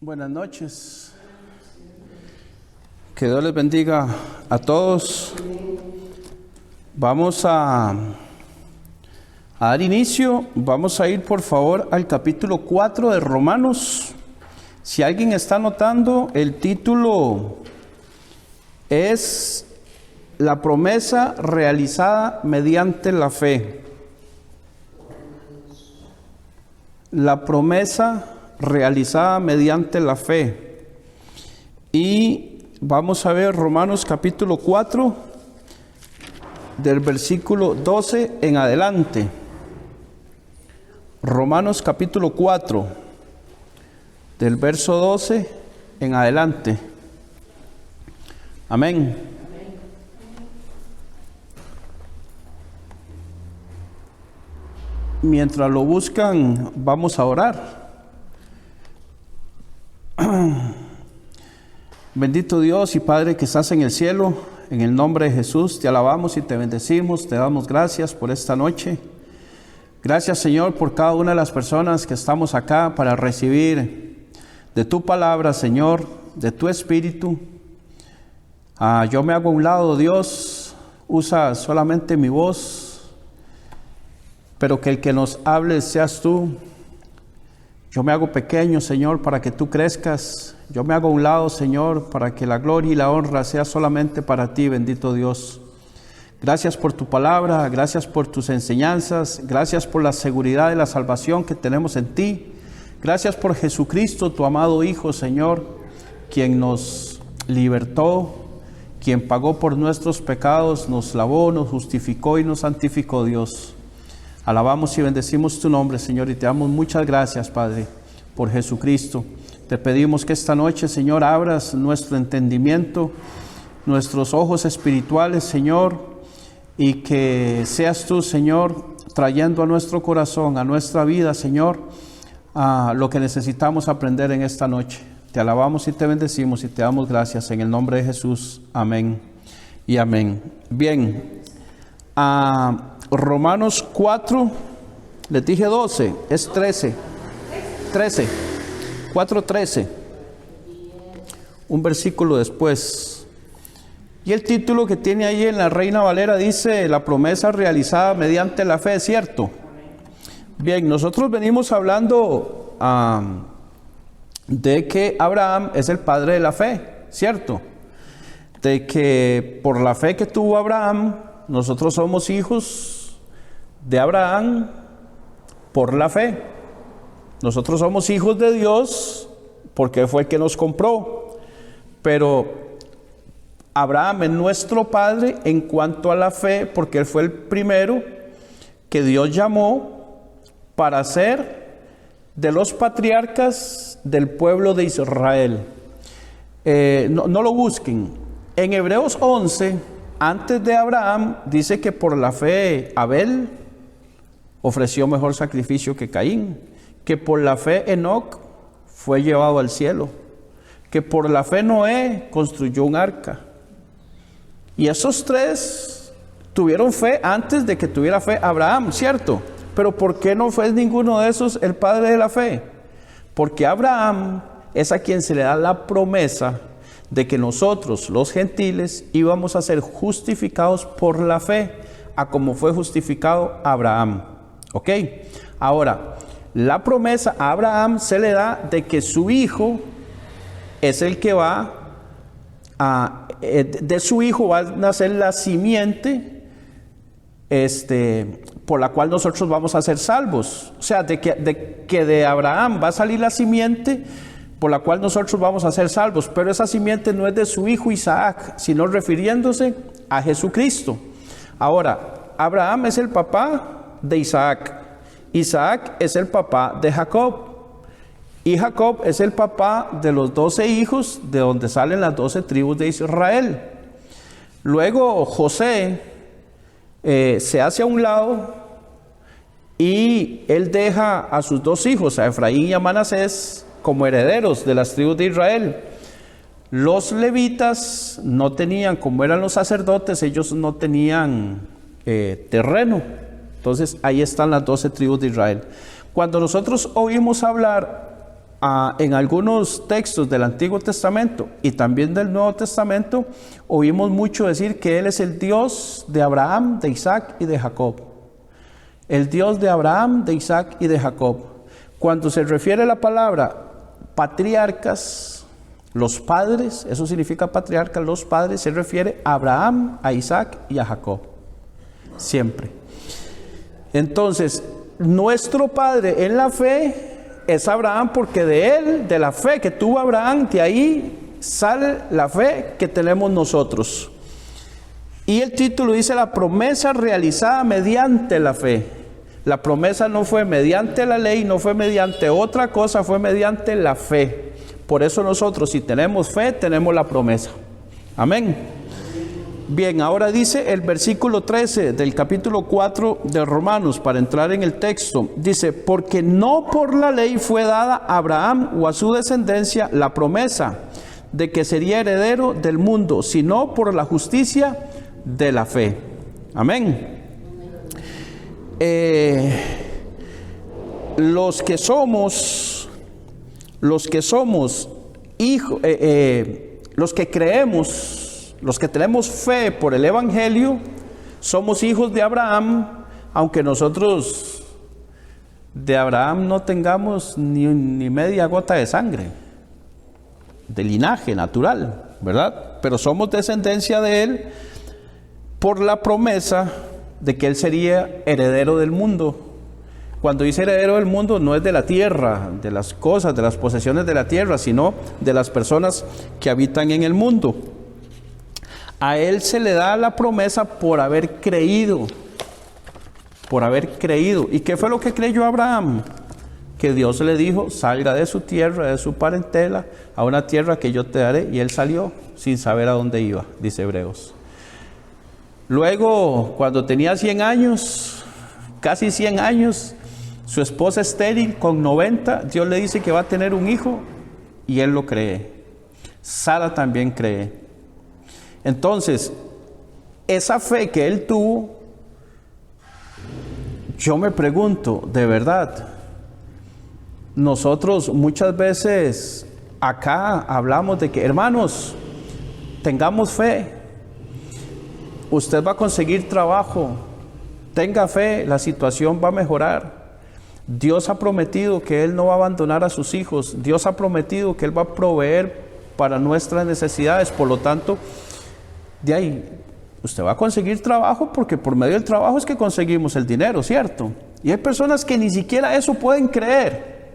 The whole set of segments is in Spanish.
Buenas noches. Que Dios les bendiga a todos. Vamos a dar inicio. Vamos a ir por favor al capítulo 4 de Romanos. Si alguien está anotando, el título es La promesa realizada mediante la fe. La promesa realizada mediante la fe. Y vamos a ver Romanos capítulo 4 del versículo 12 en adelante. Romanos capítulo 4 del verso 12 en adelante. Amén. Mientras lo buscan, vamos a orar. Bendito Dios y Padre que estás en el cielo, en el nombre de Jesús, te alabamos y te bendecimos, te damos gracias por esta noche. Gracias, Señor, por cada una de las personas que estamos acá para recibir de tu palabra, Señor, de tu espíritu. Yo me hago a un lado, Dios, usa solamente mi voz, pero que el que nos hable seas tú. Yo me hago pequeño, Señor, para que tú crezcas. Yo me hago a un lado, Señor, para que la gloria y la honra sea solamente para ti, bendito Dios. Gracias por tu palabra, gracias por tus enseñanzas, gracias por la seguridad de la salvación que tenemos en ti. Gracias por Jesucristo, tu amado Hijo, Señor, quien nos libertó, quien pagó por nuestros pecados, nos lavó, nos justificó y nos santificó, Dios. Alabamos y bendecimos tu nombre, Señor, y te damos muchas gracias, Padre, por Jesucristo. Te pedimos que esta noche, Señor, abras nuestro entendimiento, nuestros ojos espirituales, Señor, y que seas tú, Señor, trayendo a nuestro corazón, a nuestra vida, Señor, a lo que necesitamos aprender en esta noche. Te alabamos y te bendecimos y te damos gracias en el nombre de Jesús. Amén y amén. Bien, Romanos 4, les dije 12, es 13, 4:13, un versículo después. Y el título que tiene ahí en la Reina Valera dice, la promesa realizada mediante la fe, ¿cierto? Bien, nosotros venimos hablando de que Abraham es el padre de la fe, ¿cierto? De que por la fe que tuvo Abraham, nosotros somos hijos de Abraham por la fe. Nosotros somos hijos de Dios porque fue el que nos compró. Pero Abraham es nuestro padre en cuanto a la fe porque él fue el primero que Dios llamó para ser de los patriarcas del pueblo de Israel. No lo busquen. En Hebreos 11, antes de Abraham, dice que por la fe Abel ofreció mejor sacrificio que Caín, que por la fe Enoc fue llevado al cielo, que por la fe Noé construyó un arca. Y esos tres tuvieron fe antes de que tuviera fe Abraham, ¿cierto? Pero ¿por qué no fue ninguno de esos el padre de la fe? Porque Abraham es a quien se le da la promesa de que nosotros, los gentiles, íbamos a ser justificados por la fe, a como fue justificado Abraham. ¿Ok? Ahora, la promesa a Abraham se le da de que su hijo es el que va de su hijo va a nacer la simiente por la cual nosotros vamos a ser salvos. O sea, de que de Abraham va a salir la simiente por la cual nosotros vamos a ser salvos. Pero esa simiente no es de su hijo Isaac, sino refiriéndose a Jesucristo. Ahora, Abraham es el papá de Isaac. Isaac es el papá de Jacob. Y Jacob es el papá de los 12 hijos de donde salen las 12 tribus de Israel. Luego José se hace a un lado y él deja a sus 2 hijos, a Efraín y a Manasés, como herederos de las tribus de Israel. Los levitas no tenían, como eran los sacerdotes, ellos no tenían terreno. Entonces ahí están las 12 tribus de Israel. Cuando nosotros oímos hablar en algunos textos del Antiguo Testamento y también del Nuevo Testamento, oímos mucho decir que Él es el Dios de Abraham, de Isaac y de Jacob. El Dios de Abraham, de Isaac y de Jacob. Cuando se refiere a la palabra patriarcas, los padres, eso significa patriarcas, los padres, se refiere a Abraham, a Isaac y a Jacob. Siempre. Entonces, nuestro padre en la fe es Abraham, porque de él, de la fe que tuvo Abraham, de ahí sale la fe que tenemos nosotros. Y el título dice: la promesa realizada mediante la fe. La promesa no fue mediante la ley, no fue mediante otra cosa, fue mediante la fe. Por eso nosotros, si tenemos fe, tenemos la promesa. Amén. Bien, ahora dice el versículo 13 del capítulo 4 de Romanos, para entrar en el texto. Dice: porque no por la ley fue dada a Abraham o a su descendencia la promesa de que sería heredero del mundo, sino por la justicia de la fe. Amén. Los que somos hijos, los que creemos, los que tenemos fe por el Evangelio, somos hijos de Abraham, aunque nosotros de Abraham no tengamos ni media gota de sangre, de linaje natural, ¿verdad? Pero somos descendencia de él por la promesa de que él sería heredero del mundo. Cuando dice heredero del mundo, no es de la tierra, de las cosas, de las posesiones de la tierra, sino de las personas que habitan en el mundo. A él se le da la promesa por haber creído. Por haber creído. ¿Y qué fue lo que creyó Abraham? Que Dios le dijo: salga de su tierra, de su parentela, a una tierra que yo te daré. Y él salió sin saber a dónde iba, dice Hebreos. Luego, cuando tenía 100 años, casi 100 años, su esposa estéril con 90, Dios le dice que va a tener un hijo y él lo cree. Sara también cree. Entonces, esa fe que él tuvo, yo me pregunto, de verdad, nosotros muchas veces acá hablamos de que, hermanos, tengamos fe. Usted va a conseguir trabajo, tenga fe, la situación va a mejorar. Dios ha prometido que Él no va a abandonar a sus hijos. Dios ha prometido que Él va a proveer para nuestras necesidades. Por lo tanto, de ahí, usted va a conseguir trabajo, porque por medio del trabajo es que conseguimos el dinero, ¿cierto? Y hay personas que ni siquiera eso pueden creer.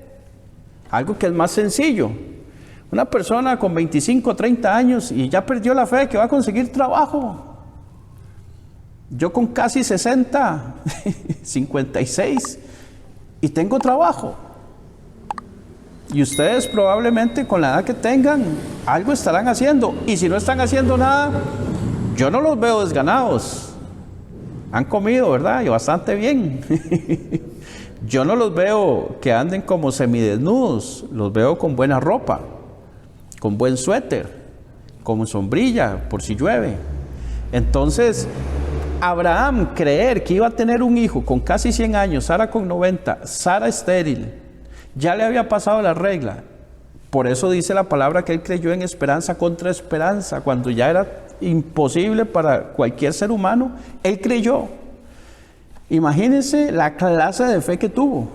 Algo que es más sencillo. Una persona con 25, 30 años y ya perdió la fe de que va a conseguir trabajo. Yo con casi 60, 56, y tengo trabajo. Y ustedes probablemente con la edad que tengan, algo estarán haciendo. Y si no están haciendo nada, yo no los veo desganados. Han comido, ¿verdad? Y bastante bien. Yo no los veo que anden como semidesnudos. Los veo con buena ropa, con buen suéter, con sombrilla, por si llueve. Entonces, Abraham creer que iba a tener un hijo con casi 100 años, Sara con 90, Sara estéril, ya le había pasado la regla. Por eso dice la palabra que él creyó en esperanza contra esperanza, cuando ya era imposible para cualquier ser humano, él creyó. Imagínense la clase de fe que tuvo.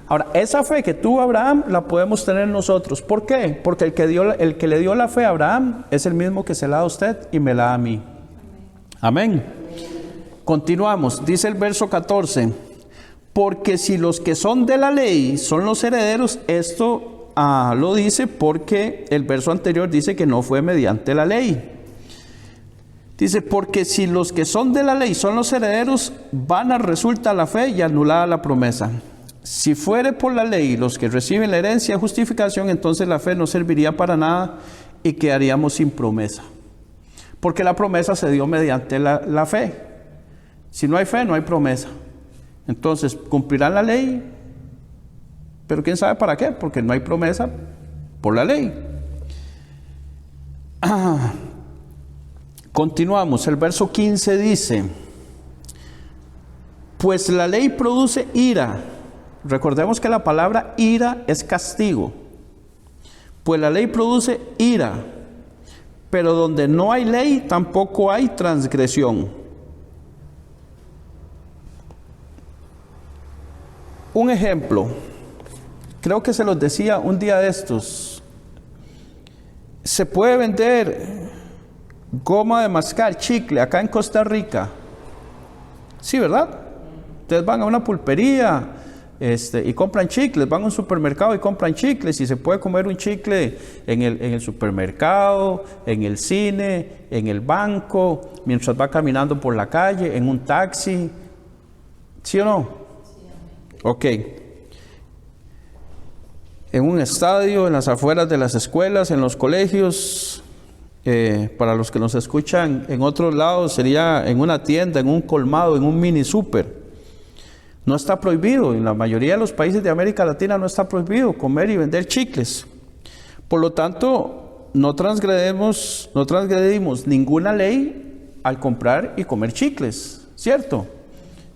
Ahora, esa fe que tuvo Abraham la podemos tener nosotros. ¿Por qué? Porque el que le dio la fe a Abraham es el mismo que se la da a usted y me la da a mí. Amén. Continuamos, dice el verso 14: porque si los que son de la ley son los herederos, esto lo dice porque el verso anterior dice que no fue mediante la ley. Dice: porque si los que son de la ley son los herederos, vana resulta la fe y anulada la promesa. Si fuere por la ley los que reciben la herencia de justificación, entonces la fe no serviría para nada y quedaríamos sin promesa. Porque la promesa se dio mediante la fe. Si no hay fe, no hay promesa. Entonces, cumplirán la ley, pero quién sabe para qué, porque no hay promesa por la ley. Continuamos, el verso 15 dice: pues la ley produce ira, Recordemos que la palabra ira es castigo. Pues la ley produce ira, pero donde no hay ley tampoco hay transgresión. Un ejemplo, creo que se los decía un día de estos. Se puede vender goma de mascar, chicle, acá en Costa Rica. Sí, ¿verdad? Ustedes van a una pulpería y compran chicles, van a un supermercado y compran chicles, y se puede comer un chicle en el supermercado, en el cine, en el banco, mientras va caminando por la calle, en un taxi. ¿Sí o no? Ok. En un estadio, en las afueras de las escuelas, en los colegios. Para los que nos escuchan en otros lados, sería en una tienda, en un colmado, en un mini super. No está prohibido. En la mayoría de los países de América Latina no está prohibido comer y vender chicles. Por lo tanto, no transgredimos ninguna ley al comprar y comer chicles, ¿cierto?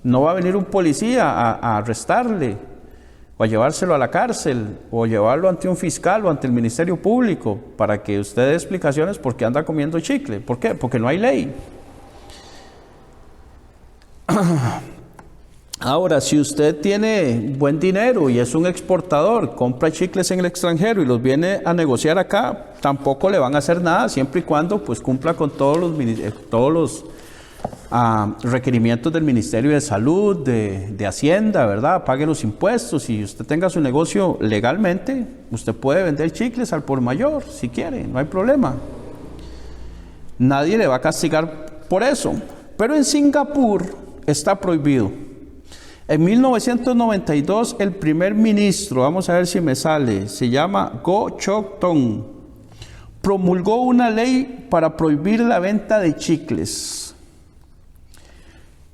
No va a venir un policía a arrestarle, o a llevárselo a la cárcel, o llevarlo ante un fiscal o ante el Ministerio Público para que usted dé explicaciones por qué anda comiendo chicle. ¿Por qué? Porque no hay ley. Ahora, si usted tiene buen dinero y es un exportador, compra chicles en el extranjero y los viene a negociar acá, tampoco le van a hacer nada, siempre y cuando pues cumpla con todos los requerimientos del Ministerio de Salud, de Hacienda, ¿verdad? Pague los impuestos, y usted tenga su negocio legalmente, usted puede vender chicles al por mayor, si quiere, no hay problema. Nadie le va a castigar por eso. Pero en Singapur está prohibido. En 1992, el primer ministro, vamos a ver si me sale, se llama Goh Chok Tong, promulgó una ley para prohibir la venta de chicles.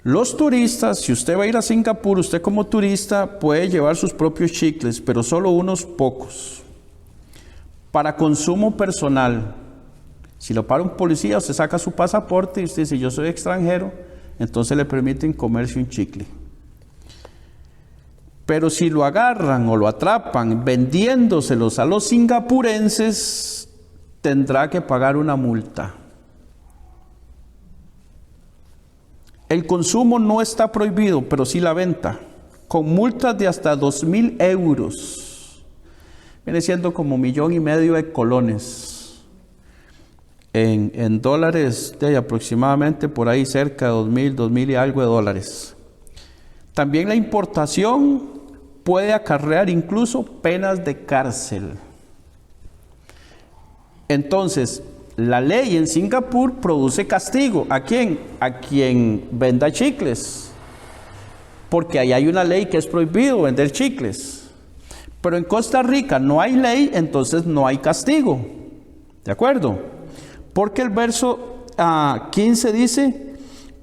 Los turistas, si usted va a ir a Singapur, usted como turista puede llevar sus propios chicles, pero solo unos pocos, para consumo personal. Si lo para un policía, usted saca su pasaporte y usted dice, yo soy extranjero, entonces le permiten comerse un chicle. Pero si lo agarran o lo atrapan vendiéndoselos a los singapurenses, tendrá que pagar una multa. El consumo no está prohibido, pero sí la venta, con multas de hasta 2.000 euros. Viene siendo como 1,5 millones de colones. En dólares, de aproximadamente por ahí cerca de 2.000 y algo de dólares. También la importación puede acarrear incluso penas de cárcel. Entonces, la ley en Singapur produce castigo. ¿A quién? A quien venda chicles. Porque ahí hay una ley que es prohibido vender chicles. Pero en Costa Rica no hay ley, entonces no hay castigo. ¿De acuerdo? Porque el verso 15 dice,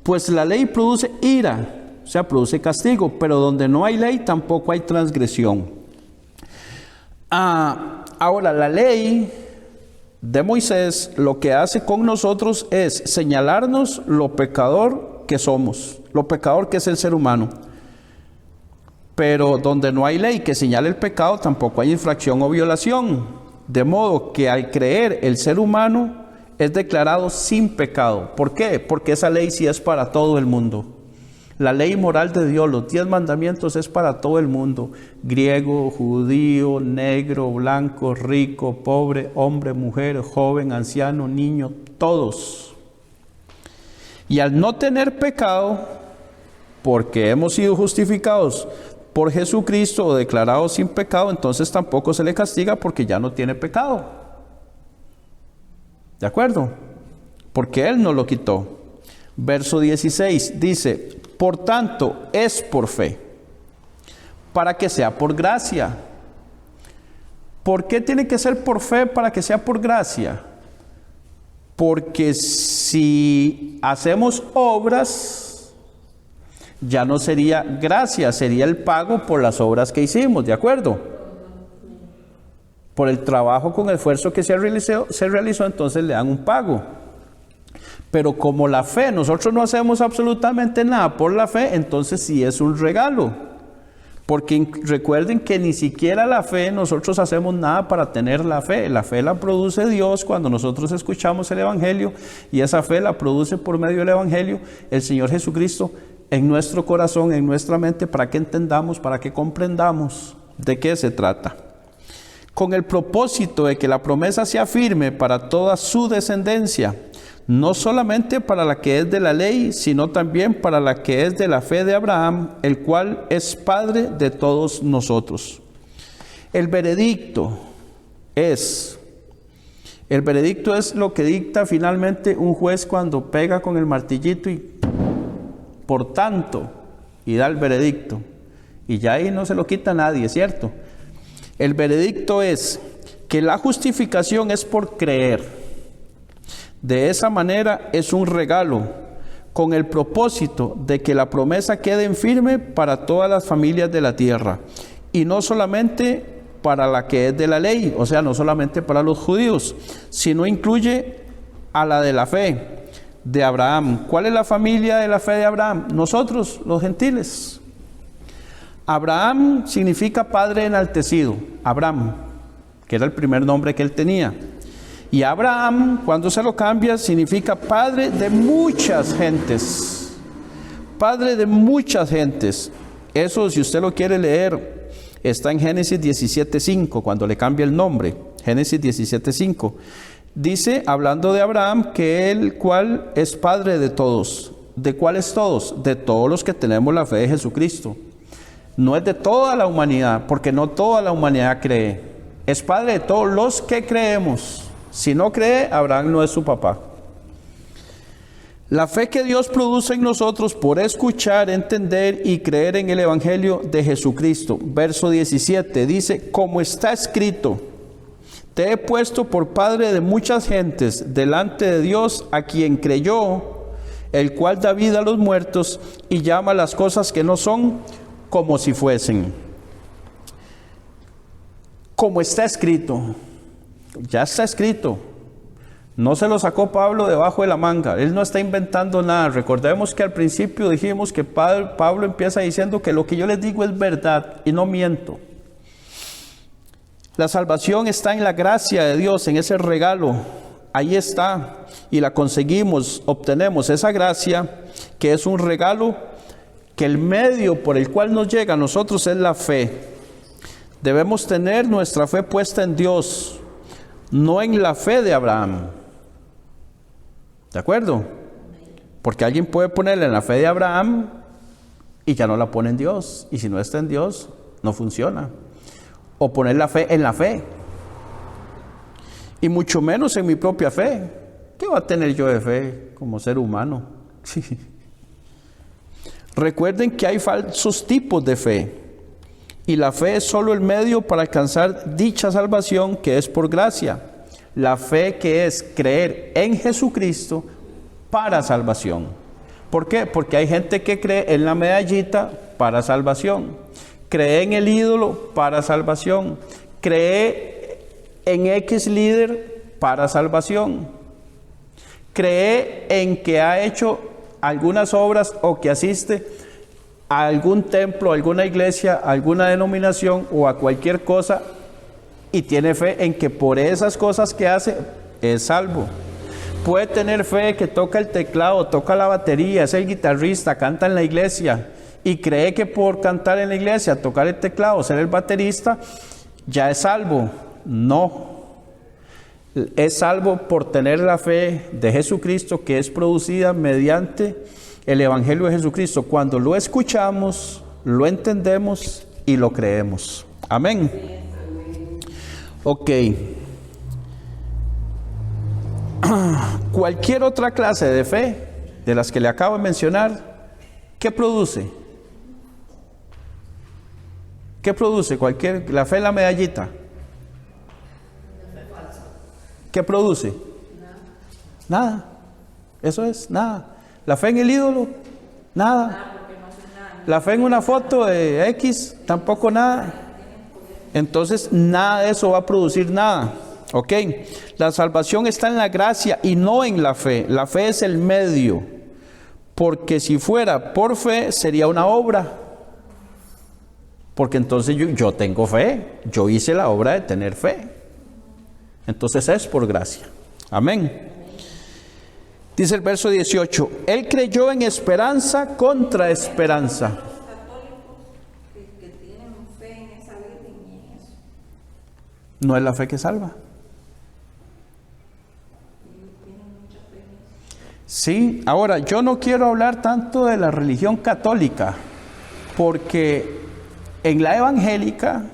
pues la ley produce ira, o sea, produce castigo, pero donde no hay ley tampoco hay transgresión. Ahora, la ley de Moisés lo que hace con nosotros es señalarnos lo pecador que somos, lo pecador que es el ser humano. Pero donde no hay ley que señale el pecado, tampoco hay infracción o violación. De modo que al creer el ser humano es declarado sin pecado. ¿Por qué? Porque esa ley sí es para todo el mundo. La ley moral de Dios, los 10 mandamientos, es para todo el mundo. Griego, judío, negro, blanco, rico, pobre, hombre, mujer, joven, anciano, niño, todos. Y al no tener pecado, porque hemos sido justificados por Jesucristo o declarados sin pecado, entonces tampoco se le castiga porque ya no tiene pecado. ¿De acuerdo? Porque Él nos lo quitó. Verso 16 dice, por tanto, es por fe, para que sea por gracia. ¿Por qué tiene que ser por fe para que sea por gracia? Porque si hacemos obras, ya no sería gracia, sería el pago por las obras que hicimos, ¿de acuerdo? Por el trabajo con esfuerzo que se realizó, entonces le dan un pago. Pero como la fe, nosotros no hacemos absolutamente nada por la fe, entonces sí es un regalo. Porque recuerden que ni siquiera la fe, nosotros hacemos nada para tener la fe. La fe la produce Dios cuando nosotros escuchamos el Evangelio, y esa fe la produce por medio del Evangelio el Señor Jesucristo en nuestro corazón, en nuestra mente, para que entendamos, para que comprendamos de qué se trata. Con el propósito de que la promesa sea firme para toda su descendencia, no solamente para la que es de la ley, sino también para la que es de la fe de Abraham, el cual es Padre de todos nosotros. El veredicto es lo que dicta finalmente un juez cuando pega con el martillito y por tanto, y da el veredicto. Y ya ahí no se lo quita a nadie, ¿cierto? El veredicto es que la justificación es por creer. De esa manera es un regalo, con el propósito de que la promesa quede en firme para todas las familias de la tierra, y no solamente para la que es de la ley, o sea, no solamente para los judíos, sino incluye a la de la fe de Abraham. ¿Cuál es la familia de la fe de Abraham? Nosotros, los gentiles. Abraham significa padre enaltecido, Abraham, que era el primer nombre que él tenía. Y Abraham, cuando se lo cambia, significa padre de muchas gentes. Padre de muchas gentes. Eso, si usted lo quiere leer, está en Génesis 17:5, cuando le cambia el nombre. Génesis 17:5. Dice, hablando de Abraham, que el cual es padre de todos. ¿De cuáles todos? De todos los que tenemos la fe de Jesucristo. No es de toda la humanidad, porque no toda la humanidad cree. Es padre de todos los que creemos. Si no cree, Abraham no es su papá. La fe que Dios produce en nosotros por escuchar, entender y creer en el Evangelio de Jesucristo. Verso 17 dice, como está escrito, te he puesto por padre de muchas gentes delante de Dios, a quien creyó, el cual da vida a los muertos y llama las cosas que no son como si fuesen. Como está escrito. Ya está escrito. No se lo sacó Pablo debajo de la manga. Él no está inventando nada. Recordemos que al principio dijimos que Pablo empieza diciendo que lo que yo les digo es verdad y no miento. La salvación está en la gracia de Dios, en ese regalo. Ahí está. Y la conseguimos, obtenemos esa gracia, que es un regalo, que el medio por el cual nos llega a nosotros es la fe. Debemos tener nuestra fe puesta en Dios, no en la fe de Abraham. ¿De acuerdo? Porque alguien puede ponerle en la fe de Abraham y ya no la pone en Dios. Y si no está en Dios, no funciona. O poner la fe en la fe. Y mucho menos en mi propia fe. ¿Qué va a tener yo de fe como ser humano? Recuerden que hay falsos tipos de fe. Y la fe es solo el medio para alcanzar dicha salvación, que es por gracia. La fe, que es creer en Jesucristo para salvación. ¿Por qué? Porque hay gente que cree en la medallita para salvación. Cree en el ídolo para salvación. Cree en X líder para salvación. Cree en que ha hecho algunas obras o que asiste a algún templo, a alguna iglesia, a alguna denominación o a cualquier cosa, y tiene fe en que por esas cosas que hace es salvo. Puede tener fe que toca el teclado, toca la batería, es el guitarrista, canta en la iglesia y cree que por cantar en la iglesia, tocar el teclado, ser el baterista, ya es salvo. No. Es salvo por tener la fe de Jesucristo, que es producida mediante el Evangelio de Jesucristo, cuando lo escuchamos, lo entendemos y lo creemos. Amén. Ok. Cualquier otra clase de fe, de las que le acabo de mencionar, ¿qué produce? ¿Qué produce? La fe en la medallita. ¿Qué produce? Nada. Eso es, nada. La fe en el ídolo, nada. La fe en una foto de X, tampoco nada. Entonces, nada de eso va a producir nada. ¿Ok? La salvación está en la gracia y no en la fe. La fe es el medio. Porque si fuera por fe, sería una obra. Porque entonces yo tengo fe, yo hice la obra de tener fe. Entonces es por gracia. Amén. Dice el verso 18, Él creyó en esperanza contra esperanza. Los católicos que tienen fe en esa Virgen y en eso. No es la fe que salva. Ellos tienen mucha fe en eso. Sí, ahora yo no quiero hablar tanto de la religión católica, porque en la evangélica,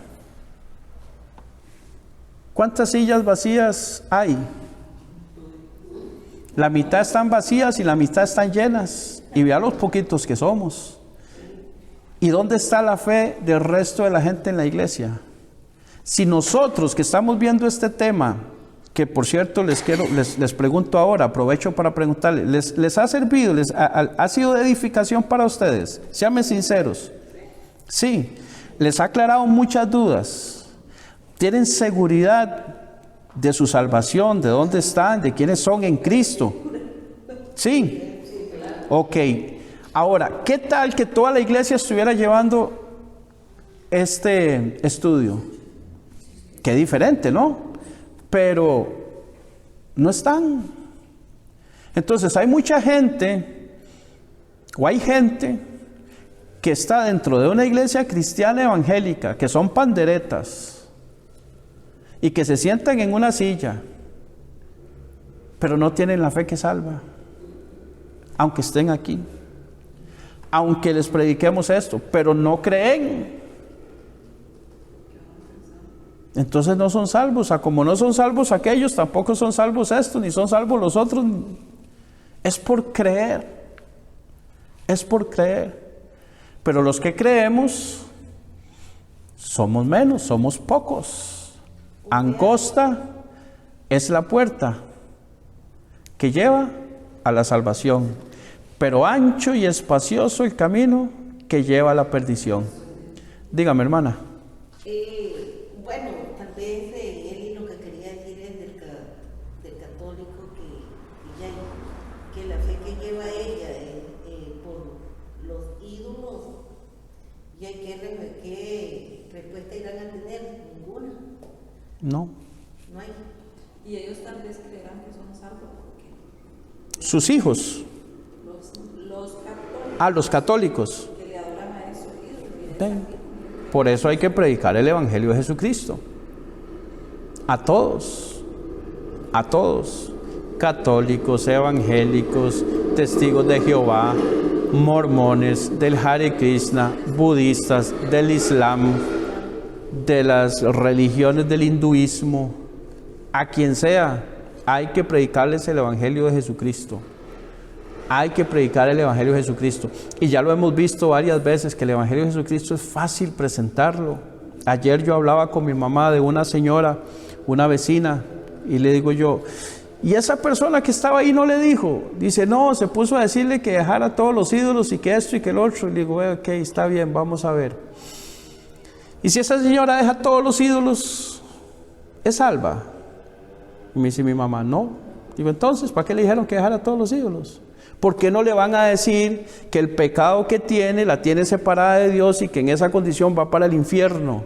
¿cuántas sillas vacías hay? La mitad están vacías y la mitad están llenas. Y vea los poquitos que somos. ¿Y dónde está la fe del resto de la gente en la iglesia? Si nosotros que estamos viendo este tema, que por cierto les pregunto ahora, aprovecho para preguntarles, ¿les ha servido? ¿Ha sido de edificación para ustedes? Sean sinceros. Sí, les ha aclarado muchas dudas. ¿Tienen seguridad de su salvación, de dónde están, de quiénes son en Cristo? Sí. Ok. Ahora, ¿qué tal que toda la iglesia estuviera llevando este estudio? Qué diferente, ¿no? Pero no están. Entonces hay mucha gente, o hay gente que está dentro de una iglesia cristiana evangélica, que son panderetas, y que se sientan en una silla, pero no tienen la fe que salva, aunque estén aquí, aunque les prediquemos esto, pero no creen. Entonces no son salvos. Como no son salvos aquellos, tampoco son salvos estos, ni son salvos los otros. Es por creer, es por creer. Pero los que creemos somos menos, somos pocos. Angosta es la puerta que lleva a la salvación, pero ancho y espacioso el camino que lleva a la perdición. Dígame, hermana. Bueno, tal vez él lo que quería decir es del católico que la fe que lleva ella por los ídolos, ¿y qué respuesta irán a tener? Ninguna. No. No hay. Y ellos tal vez creerán que son salvos porque Sus hijos. los católicos Los católicos. que le adoran a esos ídolos. Ven. Por eso hay que predicar el Evangelio de Jesucristo. A todos. A todos. Católicos, evangélicos, testigos de Jehová, mormones, del Hare Krishna, budistas, del Islam, de las religiones del hinduismo, a quien sea, hay que predicarles el Evangelio de Jesucristo. Hay que predicar el Evangelio de Jesucristo. Y ya lo hemos visto varias veces, que el Evangelio de Jesucristo es fácil presentarlo. Ayer yo hablaba con mi mamá de una señora, una vecina, y le digo yo, ¿y esa persona que estaba ahí no le dijo? Dice, no, se puso a decirle que dejara todos los ídolos y que esto y que el otro. Y le digo, ok, está bien, vamos a ver. Y si esa señora deja todos los ídolos, ¿es salva? Y me dice mi mamá, no. Digo, entonces, ¿para qué le dijeron que dejara todos los ídolos? ¿Por qué no le van a decir que el pecado que tiene, la tiene separada de Dios y que en esa condición va para el infierno?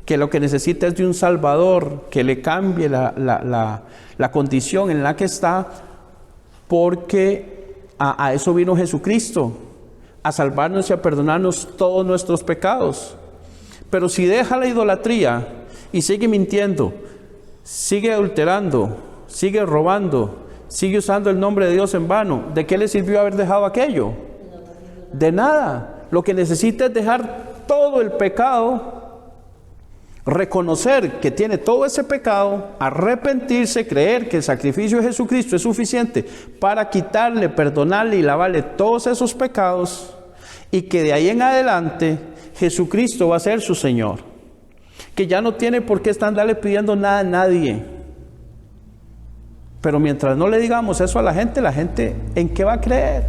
Que lo que necesita es de un Salvador, que le cambie la condición en la que está, porque a eso vino Jesucristo, a salvarnos y a perdonarnos todos nuestros pecados. Pero si deja la idolatría y sigue mintiendo, sigue adulterando, sigue robando, sigue usando el nombre de Dios en vano, ¿de qué le sirvió haber dejado aquello? De nada. Lo que necesita es dejar todo el pecado, reconocer que tiene todo ese pecado, arrepentirse, creer que el sacrificio de Jesucristo es suficiente para quitarle, perdonarle y lavarle todos esos pecados, y que de ahí en adelante Jesucristo va a ser su Señor, que ya no tiene por qué estarle pidiendo nada a nadie. Pero mientras no le digamos eso a la gente ¿en qué va a creer?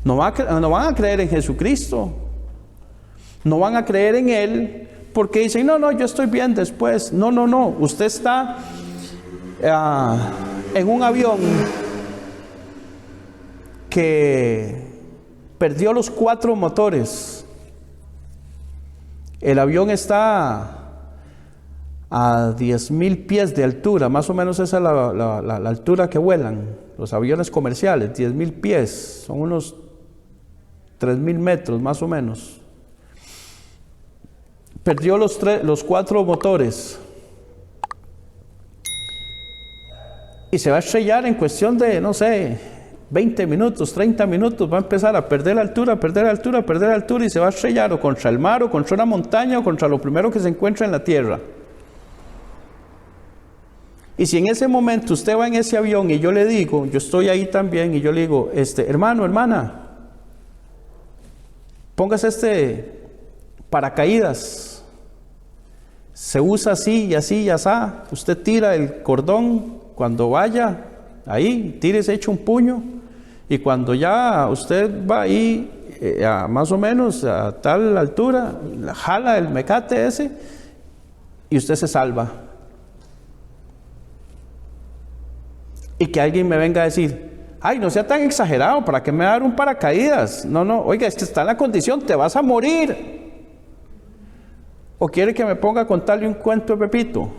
No van a creer en Jesucristo, no van a creer en Él, porque dicen, no, yo estoy bien después. No, usted está en un avión que perdió los 4 motores El avión está a 10,000 pies de altura, más o menos esa es la altura que vuelan los aviones comerciales, 10,000 pies, son unos 3,000 metros más o menos. Perdió los 4 motores y se va a estrellar en cuestión de, no sé, 20 minutos, 30 minutos, va a empezar a perder altura y se va a estrellar o contra el mar o contra una montaña o contra lo primero que se encuentra en la tierra. Y si en ese momento usted va en ese avión y yo le digo, yo estoy ahí también y yo le digo, hermano, hermana, póngase paracaídas, se usa así y así y así, usted tira el cordón cuando vaya ahí, tírese hecho un puño y cuando ya usted va ahí más o menos a tal altura, jala el mecate ese y usted se salva. Y que alguien me venga a decir, ay, no sea tan exagerado, ¿para qué me va a dar un paracaídas? No, oiga, está en la condición, te vas a morir. ¿O quiere que me ponga a contarle un cuento de Pepito?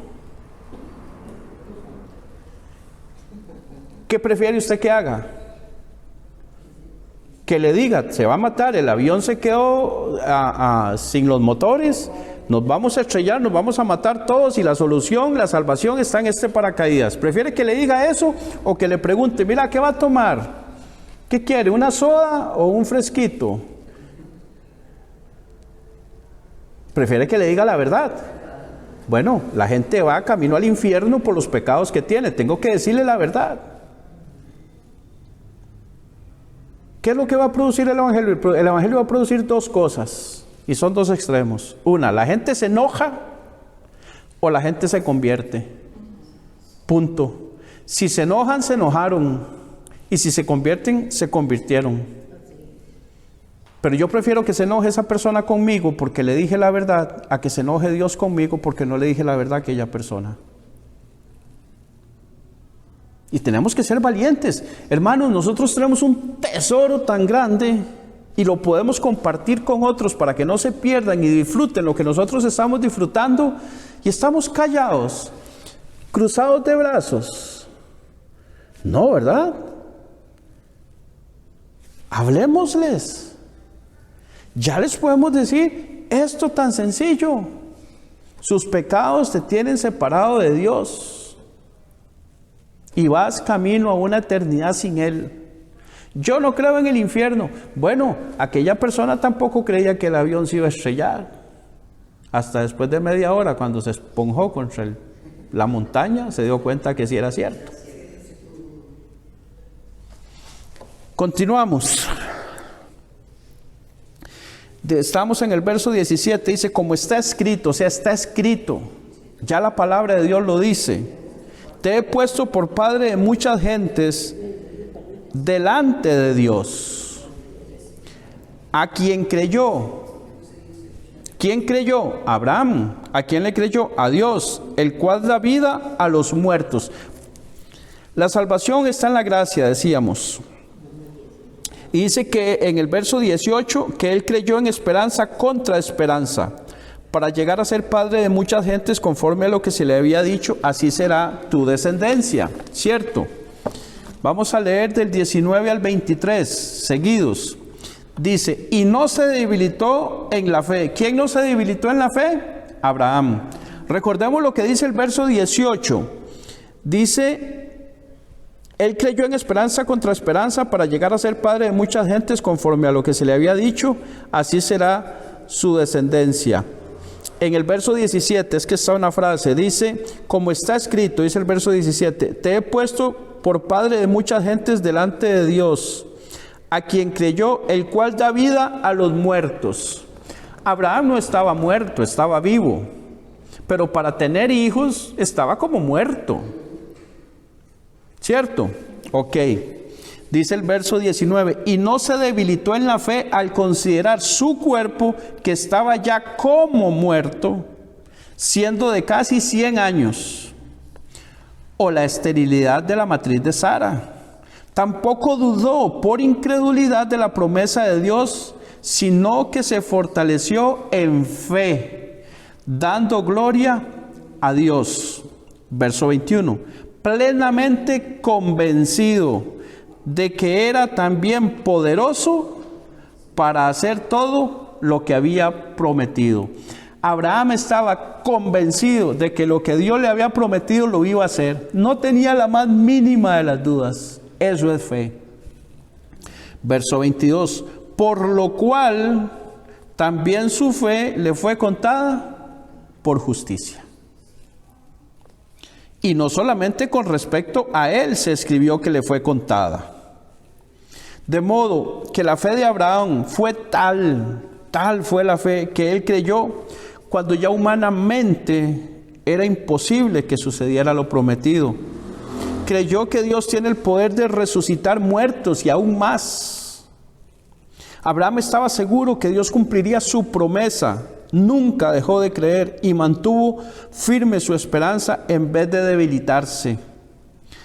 ¿Qué prefiere usted que haga? Que le diga, se va a matar, el avión se quedó sin los motores, nos vamos a estrellar, nos vamos a matar todos y la solución, la salvación está en este paracaídas. ¿Prefiere que le diga eso o que le pregunte, mira, ¿qué va a tomar? ¿Qué quiere, una soda o un fresquito? Prefiere que le diga la verdad. Bueno, la gente va camino al infierno por los pecados que tiene, tengo que decirle la verdad. ¿Qué es lo que va a producir el Evangelio? El Evangelio va a producir 2 cosas. Y son 2 extremos. Una, la gente se enoja o la gente se convierte. Punto. Si se enojan, se enojaron. Y si se convierten, se convirtieron. Pero yo prefiero que se enoje esa persona conmigo porque le dije la verdad, a que se enoje Dios conmigo porque no le dije la verdad a aquella persona. Y tenemos que ser valientes. Hermanos, nosotros tenemos un tesoro tan grande y lo podemos compartir con otros para que no se pierdan y disfruten lo que nosotros estamos disfrutando y estamos callados, cruzados de brazos. No, ¿verdad? Hablemosles. Ya les podemos decir esto tan sencillo. Sus pecados te tienen separado de Dios y vas camino a una eternidad sin Él. Yo no creo en el infierno. Bueno, aquella persona tampoco creía que el avión se iba a estrellar. Hasta después de media hora, cuando se esponjó contra la montaña, se dio cuenta que sí era cierto. Continuamos. Estamos en el verso 17, dice, como está escrito, o sea, está escrito. Ya la palabra de Dios lo dice. Te he puesto por padre de muchas gentes delante de Dios, a quien creyó. ¿Quién creyó? Abraham. ¿A quién le creyó? A Dios, el cual da vida a los muertos. La salvación está en la gracia, decíamos. Y dice que en el verso 18, que él creyó en esperanza contra esperanza, para llegar a ser padre de muchas gentes conforme a lo que se le había dicho, así será tu descendencia, ¿cierto? Vamos a leer del 19 al 23, seguidos. Dice, y no se debilitó en la fe. ¿Quién no se debilitó en la fe? Abraham. Recordemos lo que dice el verso 18. Dice, él creyó en esperanza contra esperanza para llegar a ser padre de muchas gentes conforme a lo que se le había dicho, así será su descendencia. En el verso 17, es que está una frase, dice, como está escrito, dice el verso 17, te he puesto por padre de muchas gentes delante de Dios, a quien creyó, el cual da vida a los muertos. Abraham no estaba muerto, estaba vivo, pero para tener hijos estaba como muerto, ¿cierto? Ok, dice el verso 19, y no se debilitó en la fe al considerar su cuerpo que estaba ya como muerto, siendo de casi 100 años, o la esterilidad de la matriz de Sara. Tampoco dudó por incredulidad de la promesa de Dios, sino que se fortaleció en fe, dando gloria a Dios. Verso 21. Plenamente convencido de que era también poderoso para hacer todo lo que había prometido. Abraham estaba convencido de que lo que Dios le había prometido lo iba a hacer. No tenía la más mínima de las dudas. Eso es fe. Verso 22. Por lo cual también su fe le fue contada por justicia. Y no solamente con respecto a él se escribió que le fue contada. De modo que la fe de Abraham fue tal fue la fe que él creyó cuando ya humanamente era imposible que sucediera lo prometido. Creyó que Dios tiene el poder de resucitar muertos y aún más. Abraham estaba seguro que Dios cumpliría su promesa. Nunca dejó de creer y mantuvo firme su esperanza en vez de debilitarse.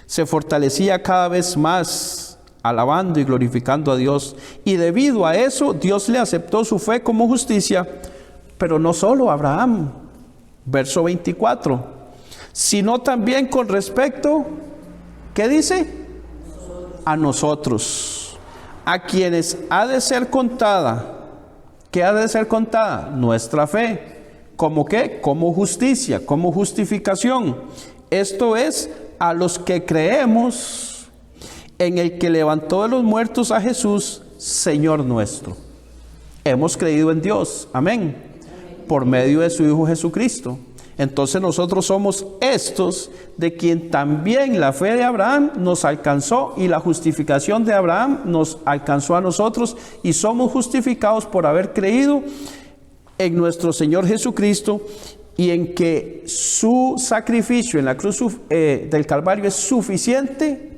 Se fortalecía cada vez más, alabando y glorificando a Dios. Y debido a eso, Dios le aceptó su fe como justicia. Pero no solo a Abraham, verso 24, sino también con respecto, ¿qué dice? A nosotros, a quienes ha de ser contada. ¿Qué ha de ser contada? Nuestra fe. ¿Cómo qué? Como justicia, como justificación. Esto es, a los que creemos en el que levantó de los muertos a Jesús, Señor nuestro. Hemos creído en Dios, amén, por medio de su Hijo Jesucristo. Entonces nosotros somos estos de quien también la fe de Abraham nos alcanzó y la justificación de Abraham nos alcanzó a nosotros y somos justificados por haber creído en nuestro Señor Jesucristo y en que su sacrificio en la cruz del Calvario es suficiente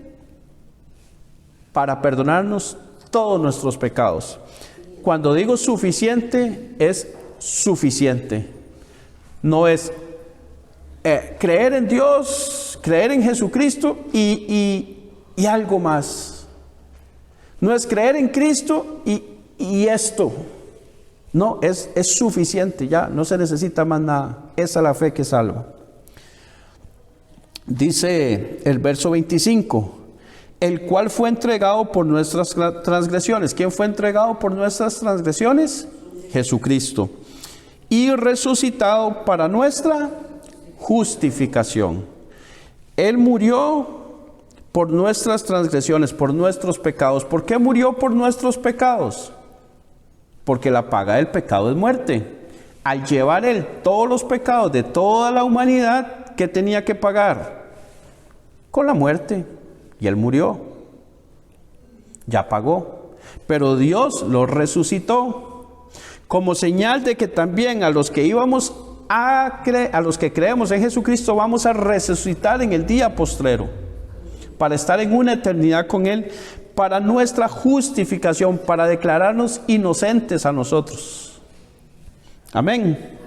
para perdonarnos todos nuestros pecados. Cuando digo suficiente, es suficiente. No es creer en Dios, creer en Jesucristo y algo más. No es creer en Cristo y esto. No, es suficiente, ya no se necesita más nada. Esa es la fe que salva. Dice el verso 25, el cual fue entregado por nuestras transgresiones. ¿Quién fue entregado por nuestras transgresiones? Jesucristo. Y resucitado para nuestra justificación. Él murió por nuestras transgresiones, por nuestros pecados. ¿Por qué murió por nuestros pecados? Porque la paga del pecado es muerte. Al llevar Él todos los pecados de toda la humanidad, ¿qué tenía que pagar? Con la muerte. Y Él murió. Ya pagó. Pero Dios lo resucitó como señal de que también a los que íbamos a los que creemos en Jesucristo vamos a resucitar en el día postrero para estar en una eternidad con Él, para nuestra justificación, para declararnos inocentes a nosotros. Amén.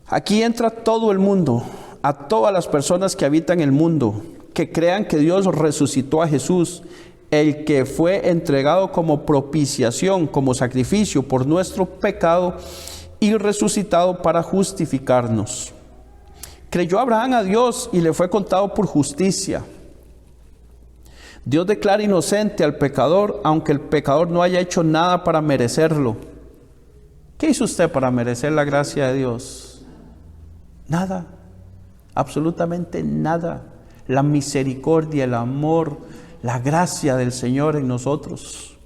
Aquí entra todo el mundo, a todas las personas que habitan el mundo, que crean que Dios resucitó a Jesús, el que fue entregado como propiciación, como sacrificio por nuestro pecado y resucitado para justificarnos. Creyó Abraham a Dios y le fue contado por justicia. Dios declara inocente al pecador, aunque el pecador no haya hecho nada para merecerlo. ¿Qué hizo usted para merecer la gracia de Dios? Nada, absolutamente nada. La misericordia, el amor, la gracia del Señor en nosotros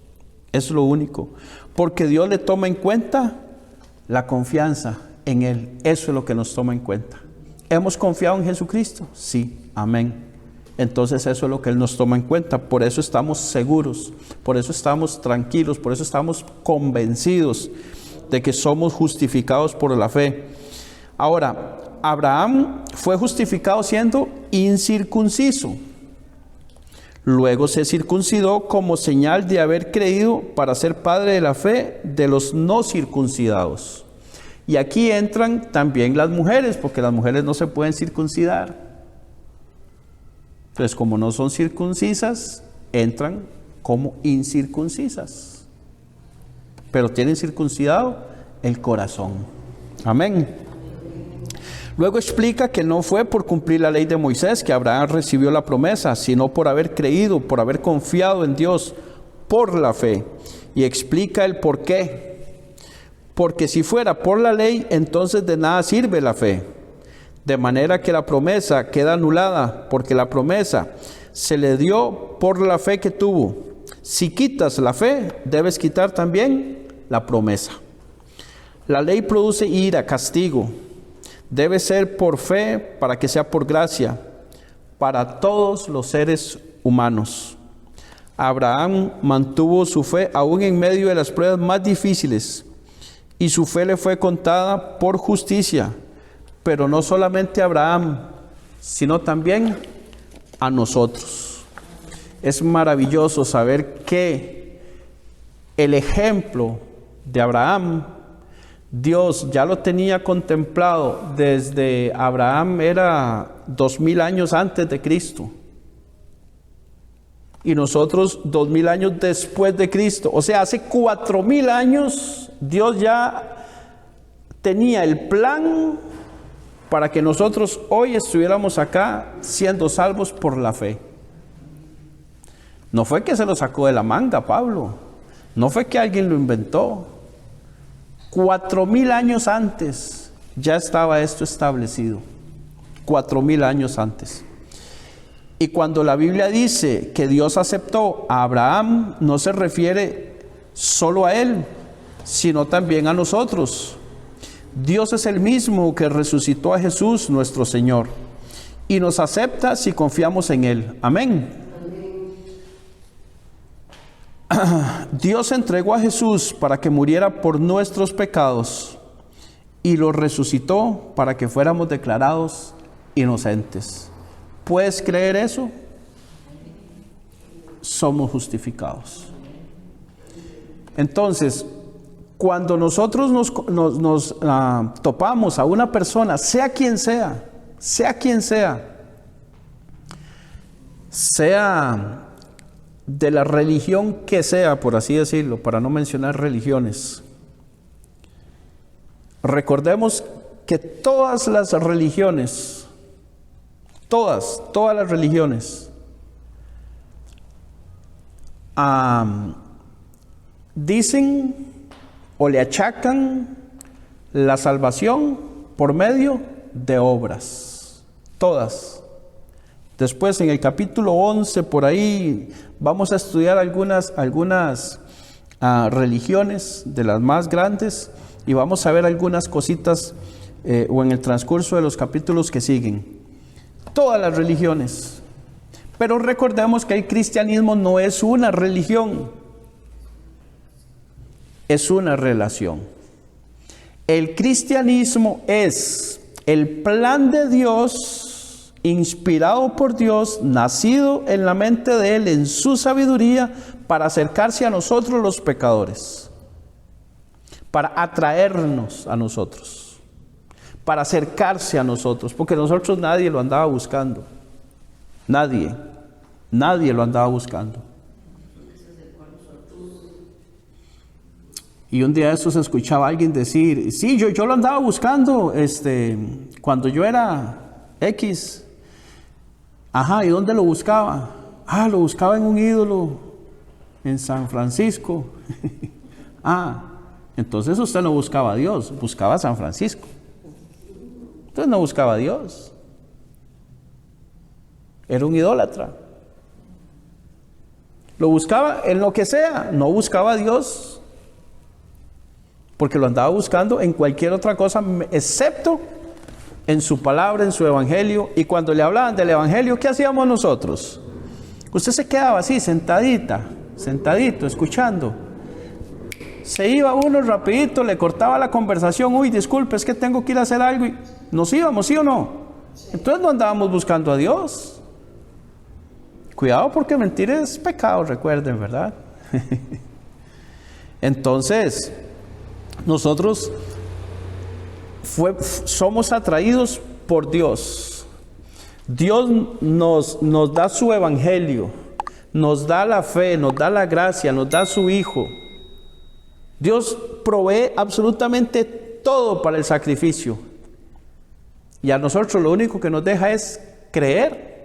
es lo único, porque Dios le toma en cuenta la confianza en Él. Eso es lo que nos toma en cuenta. ¿Hemos confiado en Jesucristo? Sí, amén. Entonces eso es lo que Él nos toma en cuenta. Por eso estamos seguros, por eso estamos tranquilos, por eso estamos convencidos de que somos justificados por la fe. Ahora, Abraham fue justificado siendo incircunciso. Luego se circuncidó como señal de haber creído para ser padre de la fe de los no circuncidados. Y aquí entran también las mujeres, porque las mujeres no se pueden circuncidar. Entonces, como no son circuncisas, entran como incircuncisas. pero tienen circuncidado el corazón. Amén. Luego explica que no fue por cumplir la ley de Moisés que Abraham recibió la promesa, sino por haber creído, por haber confiado en Dios por la fe. Y explica el por qué. Porque si fuera por la ley, entonces de nada sirve la fe. De manera que la promesa queda anulada, porque la promesa se le dio por la fe que tuvo. Si quitas la fe, debes quitar también la promesa. La ley produce ira, castigo. Debe ser por fe para que sea por gracia, para todos los seres humanos. Abraham mantuvo su fe aún en medio de las pruebas más difíciles, y su fe le fue contada por justicia, pero no solamente a Abraham, sino también a nosotros. Es maravilloso saber que el ejemplo de Abraham, Dios ya lo tenía contemplado desde Abraham era 2000 años antes de Cristo. Y nosotros 2000 años después de Cristo. O sea, hace 4000 años Dios ya tenía el plan para que nosotros hoy estuviéramos acá siendo salvos por la fe. No fue que se lo sacó de la manga Pablo. No fue que alguien lo inventó. 4000 años antes ya estaba esto establecido. 4000 años antes. Y cuando la Biblia dice que Dios aceptó a Abraham, no se refiere solo a él, sino también a nosotros. Dios es el mismo que resucitó a Jesús, nuestro Señor, y nos acepta si confiamos en Él. Amén. Dios entregó a Jesús para que muriera por nuestros pecados y lo resucitó para que fuéramos declarados inocentes. ¿Puedes creer eso? Somos justificados. Entonces, cuando nosotros nos topamos a una persona, sea quien sea, sea de la religión que sea, por así decirlo, para no mencionar religiones, recordemos que todas las religiones, todas las religiones, dicen o le achacan la salvación por medio de obras. Todas. Después en el capítulo 11, por ahí, vamos a estudiar algunas religiones de las más grandes y vamos a ver algunas cositas o en el transcurso de los capítulos que siguen. Todas las religiones. Pero recordemos que el cristianismo no es una religión, es una relación. El cristianismo es el plan de Dios, inspirado por Dios, nacido en la mente de Él, en su sabiduría, para acercarse a nosotros los pecadores, para atraernos a nosotros, para acercarse a nosotros, porque nosotros nadie lo andaba buscando, nadie lo andaba buscando. Y un día de estos escuchaba a alguien decir, sí, yo lo andaba buscando cuando yo era X. Ajá, ¿y dónde lo buscaba? Lo buscaba en un ídolo en San Francisco. Entonces usted no buscaba a Dios, buscaba a San Francisco. Entonces no buscaba a Dios. Era un idólatra. Lo buscaba en lo que sea, no buscaba a Dios. Porque lo andaba buscando en cualquier otra cosa, excepto en su palabra, en su evangelio. Y cuando le hablaban del evangelio, ¿qué hacíamos nosotros? Usted se quedaba así, sentadito, escuchando. Se iba uno rapidito, le cortaba la conversación. Uy, disculpe, es que tengo que ir a hacer algo. Y nos íbamos, ¿sí o no? Entonces no andábamos buscando a Dios. Cuidado, porque mentir es pecado, recuerden, ¿verdad? Entonces, nosotros somos atraídos por Dios. Dios nos da su evangelio, nos da la fe, nos da la gracia, nos da su Hijo. Dios provee absolutamente todo para el sacrificio. Y a nosotros lo único que nos deja es creer.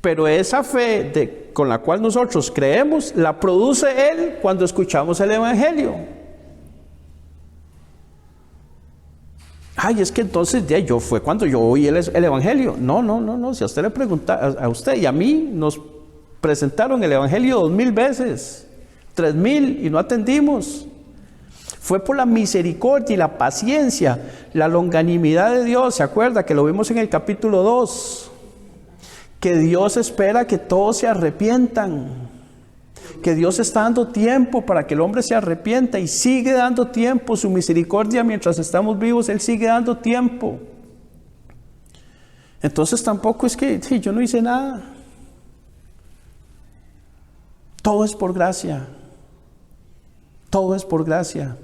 Pero esa fe con la cual nosotros creemos, la produce Él cuando escuchamos el Evangelio. Ay, es que entonces ya fue cuando yo oí el Evangelio. No. Si a usted le pregunta, a usted y a mí nos presentaron el Evangelio 2000 veces, 3000 y no atendimos. Fue por la misericordia y la paciencia, la longanimidad de Dios. ¿Se acuerda que lo vimos en el capítulo 2? Que Dios espera que todos se arrepientan. Que Dios está dando tiempo para que el hombre se arrepienta y sigue dando tiempo. Su misericordia mientras estamos vivos, Él sigue dando tiempo. Entonces tampoco es que yo no hice nada. Todo es por gracia. Todo es por gracia.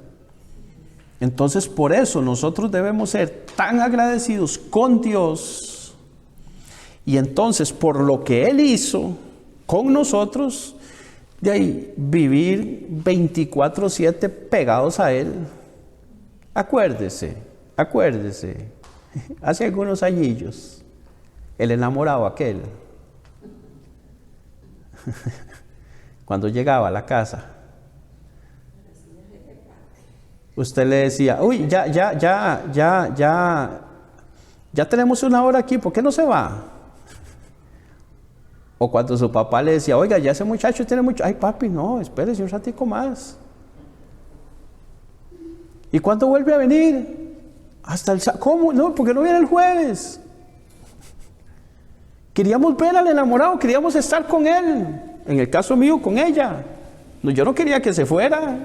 Entonces por eso nosotros debemos ser tan agradecidos con Dios. Y entonces por lo que Él hizo con nosotros, de ahí vivir 24/7 pegados a Él. Acuérdese, hace algunos añillos, el enamorado aquel, cuando llegaba a la casa, usted le decía, uy, ya tenemos una hora aquí, ¿por qué no se va? O cuando su papá le decía, oiga, ya ese muchacho tiene mucho, ay papi, no, espérese un ratico más. ¿Y cuándo vuelve a venir? Hasta el ¿cómo? No, porque no viene el jueves. Queríamos ver al enamorado, queríamos estar con él. En el caso mío, con ella. No, yo no quería que se fuera,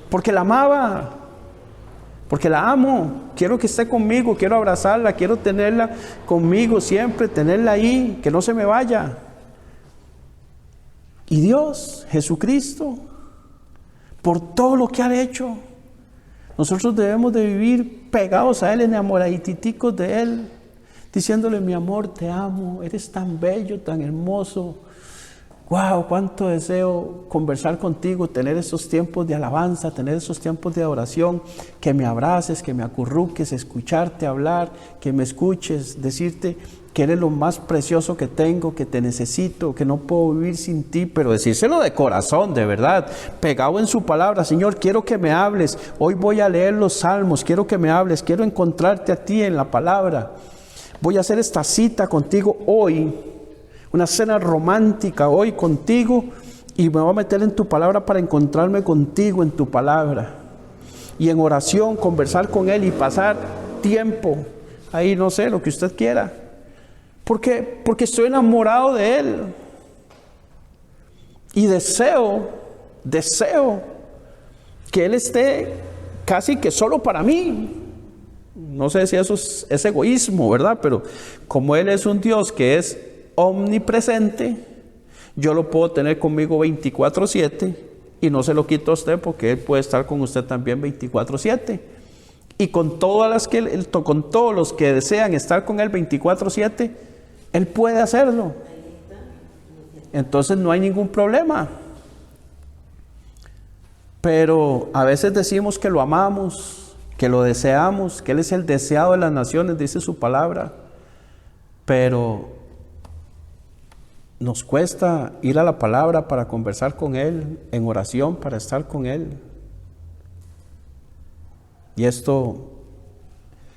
porque la amaba, porque la amo. Quiero que esté conmigo, quiero abrazarla, quiero tenerla conmigo siempre, tenerla ahí, que no se me vaya. Y Dios, Jesucristo, por todo lo que ha hecho, nosotros debemos de vivir pegados a Él, enamoraditicos de Él, diciéndole, mi amor, te amo, eres tan bello, tan hermoso. Wow, cuánto deseo conversar contigo, tener esos tiempos de alabanza, tener esos tiempos de adoración, que me abraces, que me acurruques, escucharte hablar, que me escuches, decirte que eres lo más precioso que tengo, que te necesito, que no puedo vivir sin ti, pero decírselo de corazón, de verdad, pegado en su palabra. Señor, quiero que me hables, hoy voy a leer los salmos, quiero que me hables, quiero encontrarte a ti en la palabra, voy a hacer esta cita contigo hoy, una cena romántica hoy contigo, y me voy a meter en tu palabra para encontrarme contigo en tu palabra. Y en oración, conversar con Él y pasar tiempo ahí, no sé, lo que usted quiera. Porque estoy enamorado de Él. Y deseo que Él esté casi que solo para mí. No sé si eso es egoísmo, ¿verdad? Pero como Él es un Dios que es omnipresente, yo lo puedo tener conmigo 24/7 y no se lo quito a usted, porque Él puede estar con usted también 24/7 y con todos los que desean estar con Él 24/7, Él puede hacerlo. Entonces no hay ningún problema. Pero a veces decimos que lo amamos, que lo deseamos, que Él es el deseado de las naciones, dice su palabra, pero nos cuesta ir a la palabra para conversar con Él, en oración para estar con Él. Y esto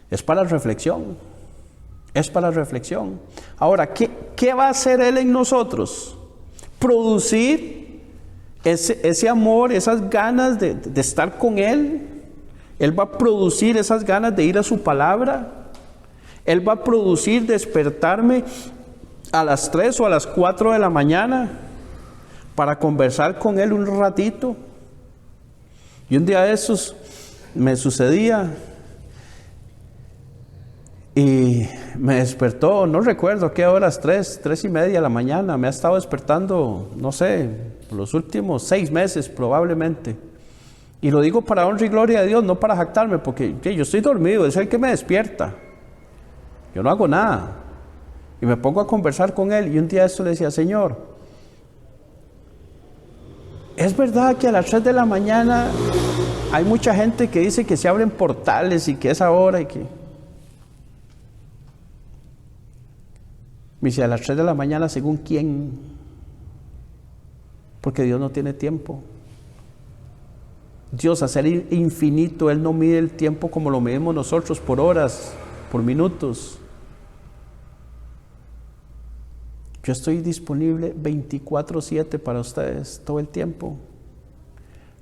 es para reflexión, Ahora, ¿qué va a hacer Él en nosotros? Producir ese amor, esas ganas de estar con Él. Él va a producir esas ganas de ir a su palabra. Él va a producir despertarme a las 3 o a las 4 de la mañana para conversar con Él un ratito. Y un día de esos me sucedía y me despertó, no recuerdo qué horas, 3:30 de la mañana. Me ha estado despertando, no sé, los últimos 6 meses probablemente. Y lo digo para honra y gloria de Dios, no para jactarme, porque yo estoy dormido, es el que me despierta. Yo no hago nada. Y me pongo a conversar con Él, y un día esto le decía, Señor, Es verdad que a las 3 de la mañana hay mucha gente que dice que se abren portales y que es ahora y que... Me dice, a las 3 de la mañana, ¿según quién? Porque Dios no tiene tiempo. Dios, a ser infinito, Él no mide el tiempo como lo medimos nosotros, por horas, por minutos. Yo estoy disponible 24/7 para ustedes, todo el tiempo.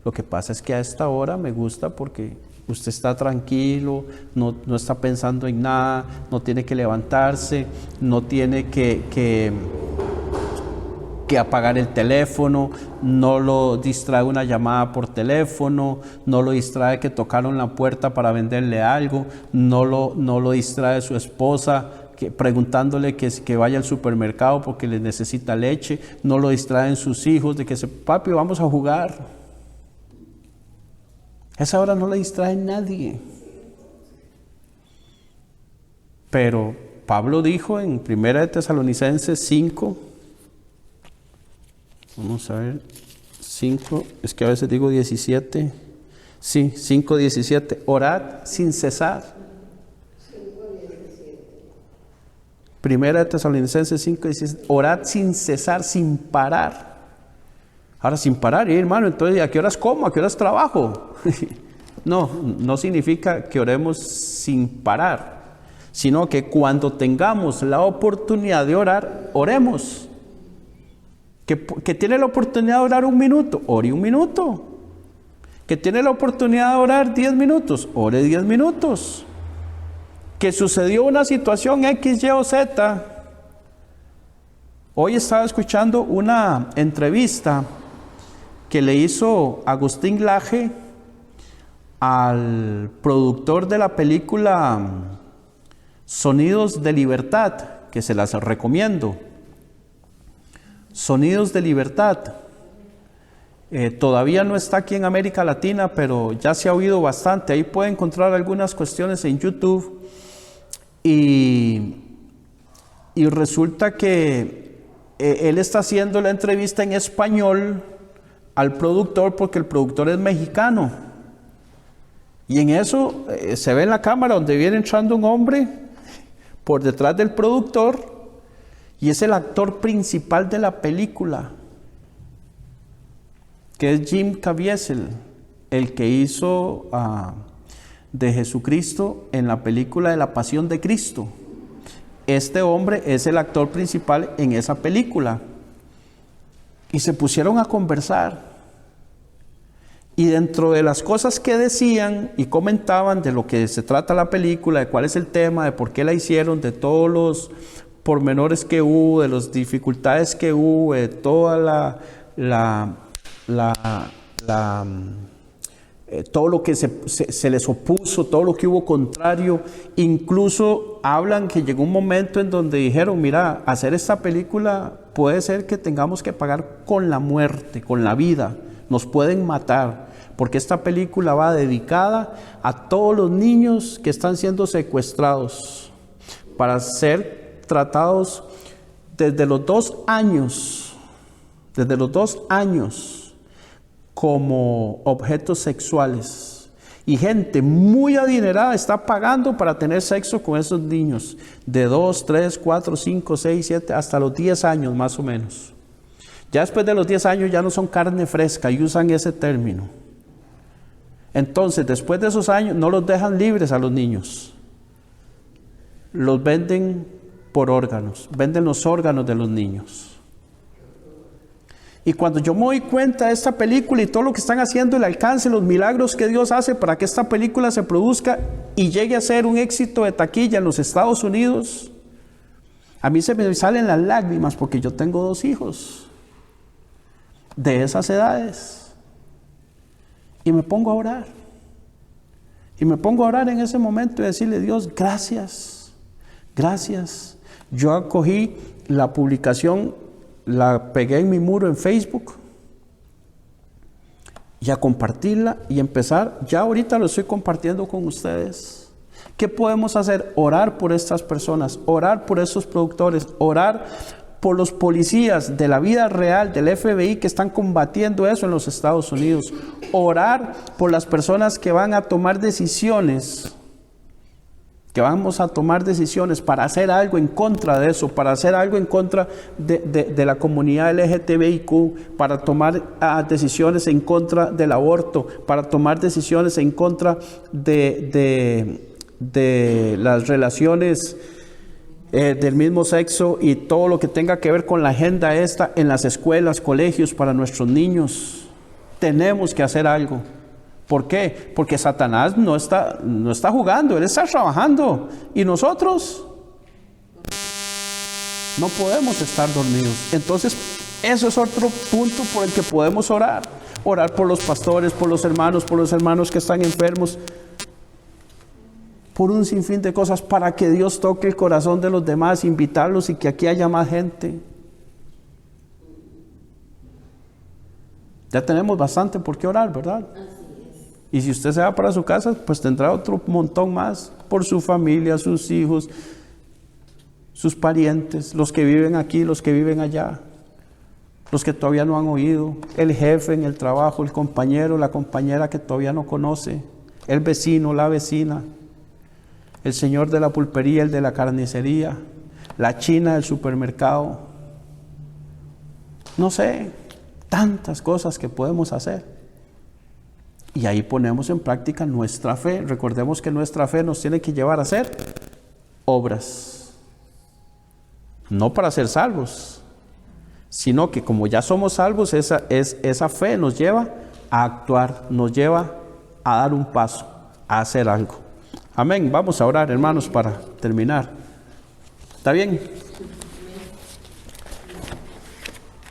Lo que pasa es que a esta hora me gusta porque usted está tranquilo, no está pensando en nada, no tiene que levantarse, no tiene que apagar el teléfono, no lo distrae una llamada por teléfono, no lo distrae que tocaron la puerta para venderle algo, no lo distrae su esposa preguntándole que vaya al supermercado porque le necesita leche, no lo distraen sus hijos de que papi, vamos a jugar. Esa hora no le distrae nadie. Pero Pablo dijo en 1 Tesalonicenses 5, vamos a ver, 5, es que a veces digo 17, sí, 5:17, orad sin cesar. 1 Tesalonicenses 5:17, orad sin cesar, sin parar. Ahora, sin parar, hermano, entonces, ¿a qué horas como? ¿A qué horas trabajo? No significa que oremos sin parar, sino que cuando tengamos la oportunidad de orar, oremos. Que tiene la oportunidad de orar 1 minuto, ore 1 minuto. Que tiene la oportunidad de orar 10 minutos, ore 10 minutos. Que sucedió una situación X, Y o Z. Hoy estaba escuchando una entrevista que le hizo Agustín Laje al productor de la película Sonidos de Libertad, que se las recomiendo. Sonidos de Libertad. Todavía no está aquí en América Latina, pero ya se ha oído bastante. Ahí puede encontrar algunas cuestiones en YouTube. Y resulta que él está haciendo la entrevista en español al productor porque el productor es mexicano. Y en eso se ve en la cámara donde viene entrando un hombre por detrás del productor y es el actor principal de la película, que es Jim Caviezel, el que hizo de Jesucristo en la película de la Pasión de Cristo. Este hombre es el actor principal en esa película. Y se pusieron a conversar. Y dentro de las cosas que decían y comentaban de lo que se trata la película, de cuál es el tema, de por qué la hicieron, de todos los pormenores que hubo, de las dificultades que hubo, de toda todo lo que se les opuso, todo lo que hubo contrario. Incluso hablan que llegó un momento en donde dijeron, mira, hacer esta película puede ser que tengamos que pagar con la muerte, con la vida, nos pueden matar, porque esta película va dedicada a todos los niños que están siendo secuestrados para ser tratados desde los 2 años, como objetos sexuales. Y gente muy adinerada está pagando para tener sexo con esos niños de 2, 3, 4, 5, 6, 7, hasta los 10 años más o menos. Ya después de los 10 años ya no son carne fresca y usan ese término. Entonces, después de esos años no los dejan libres a los niños. Los venden por órganos, venden los órganos de los niños. Y cuando yo me doy cuenta de esta película y todo lo que están haciendo, el alcance, los milagros que Dios hace para que esta película se produzca y llegue a ser un éxito de taquilla en los Estados Unidos, a mí se me salen las lágrimas porque yo tengo 2 hijos de esas edades. Y me pongo a orar. Y me pongo a orar en ese momento y decirle, Dios, gracias, gracias. Yo acogí la publicación, la pegué en mi muro en Facebook y a compartirla y empezar, ya ahorita lo estoy compartiendo con ustedes. ¿Qué podemos hacer? Orar por estas personas, orar por estos productores, orar por los policías de la vida real, del FBI, que están combatiendo eso en los Estados Unidos. Orar por las personas que van a tomar decisiones, que vamos a tomar decisiones para hacer algo en contra de eso, para hacer algo en contra de la comunidad LGTBIQ, para tomar decisiones en contra del aborto, para tomar decisiones en contra de las relaciones del mismo sexo y todo lo que tenga que ver con la agenda esta en las escuelas, colegios, para nuestros niños. Tenemos que hacer algo. ¿Por qué? Porque Satanás no está jugando, él está trabajando. Y nosotros no podemos estar dormidos. Entonces, eso es otro punto por el que podemos orar. Orar por los pastores, por los hermanos que están enfermos, por un sinfín de cosas, para que Dios toque el corazón de los demás, invitarlos y que aquí haya más gente. Ya tenemos bastante por qué orar, ¿verdad? Y si usted se va para su casa, pues tendrá otro montón más por su familia, sus hijos, sus parientes, los que viven aquí, los que viven allá, los que todavía no han oído, el jefe en el trabajo, el compañero, la compañera que todavía no conoce, el vecino, la vecina, el señor de la pulpería, el de la carnicería, la china del supermercado. No sé, tantas cosas que podemos hacer. Y ahí ponemos en práctica nuestra fe. Recordemos que nuestra fe nos tiene que llevar a hacer obras. No para ser salvos, sino que como ya somos salvos, esa fe nos lleva a actuar, nos lleva a dar un paso, a hacer algo. Amén. Vamos a orar, hermanos, para terminar. ¿Está bien?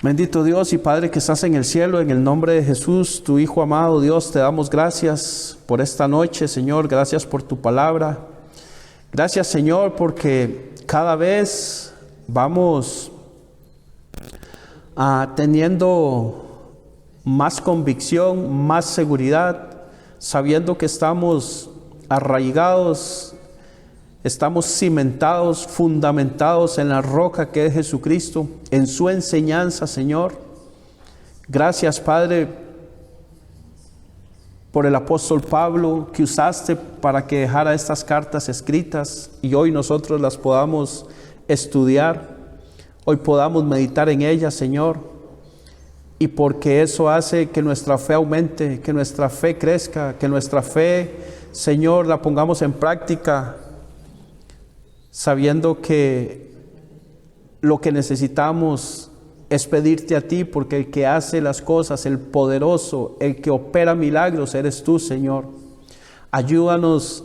Bendito Dios y Padre que estás en el cielo, en el nombre de Jesús, tu Hijo amado, Dios, te damos gracias por esta noche, Señor. Gracias por tu palabra. Gracias, Señor, porque cada vez vamos teniendo más convicción, más seguridad, sabiendo que estamos arraigados, estamos cimentados, fundamentados en la roca que es Jesucristo, en su enseñanza, Señor. Gracias, Padre, por el apóstol Pablo que usaste para que dejara estas cartas escritas y hoy nosotros las podamos estudiar, hoy podamos meditar en ellas, Señor. Y porque eso hace que nuestra fe aumente, que nuestra fe crezca, que nuestra fe, Señor, la pongamos en práctica, sabiendo que lo que necesitamos es pedirte a ti, porque el que hace las cosas, el poderoso, el que opera milagros, eres tú, Señor. Ayúdanos